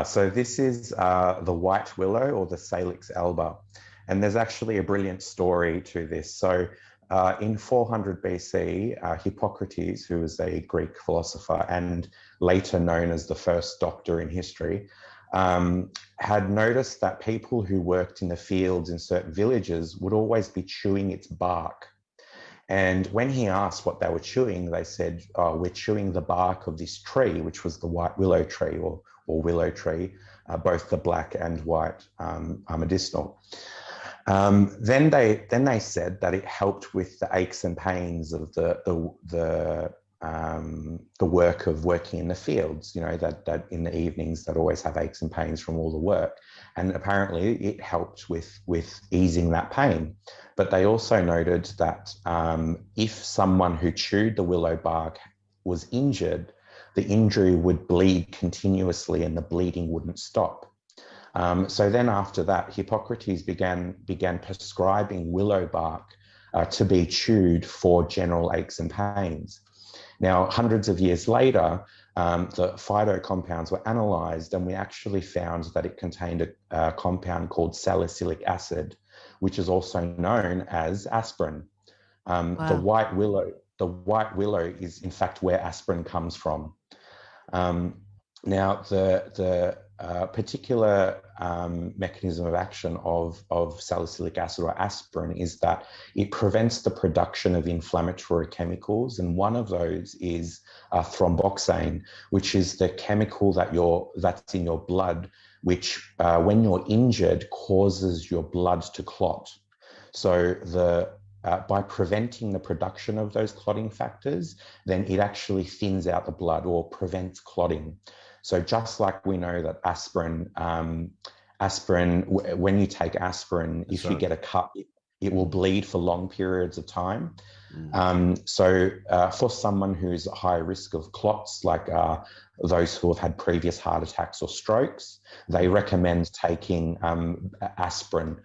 So this is the white willow or the Salix Alba. And there's actually a brilliant story to this. So in 400 BC, Hippocrates, who was a Greek philosopher and later known as the first doctor in history, had noticed that people who worked in the fields in certain villages would always be chewing its bark. And when he asked what they were chewing, they said, oh, we're chewing the bark of this tree, which was the white willow tree or willow tree, both the black and white are medicinal. Then they said that it helped with the aches and pains of the work of working in the fields, you know, that in the evenings they'd always have aches and pains from all the work. And apparently it helped with easing that pain. But they also noted that if someone who chewed the willow bark was injured, the injury would bleed continuously and the bleeding wouldn't stop. So then after that, Hippocrates began prescribing willow bark to be chewed for general aches and pains. Now, hundreds of years later, the phyto compounds were analysed and we actually found that it contained a compound called salicylic acid, which is also known as aspirin. Wow. The white willow is in fact where aspirin comes from. Now, the particular mechanism of action of salicylic acid or aspirin is that it prevents the production of inflammatory chemicals, and one of those is thromboxane, which is the chemical that's in your blood, which when you're injured causes your blood to clot. So by preventing the production of those clotting factors, then it actually thins out the blood or prevents clotting. So just like we know that aspirin, when you take aspirin, if you get a cut, it will bleed for long periods of time. So for someone who's at high risk of clots, like those who have had previous heart attacks or strokes, they recommend taking aspirin.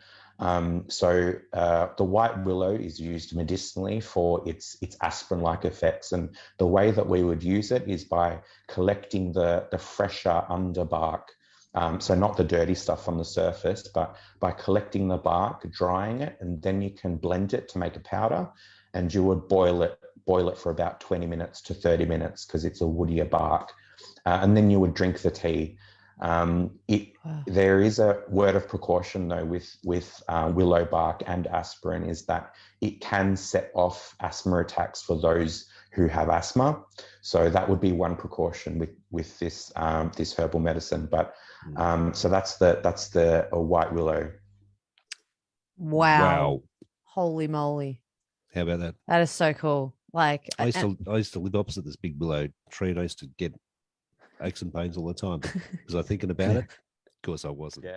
So the white willow is used medicinally for its aspirin-like effects, and the way that we would use it is by collecting the fresher underbark, so not the dirty stuff on the surface, but by collecting the bark, drying it, and then you can blend it to make a powder, and you would boil it for about 20 minutes to 30 minutes because it's a woodier bark, and then you would drink the tea. There is a word of precaution though with willow bark and aspirin, is that it can set off asthma attacks for those who have asthma. So that would be one precaution with this herbal medicine. But so that's the white willow. Wow. Holy moly. How about that? That is so cool. Like I used to live opposite this big willow tree, and I used to get aches and pains all the time. Was I thinking about it? Of course I wasn't. Yeah.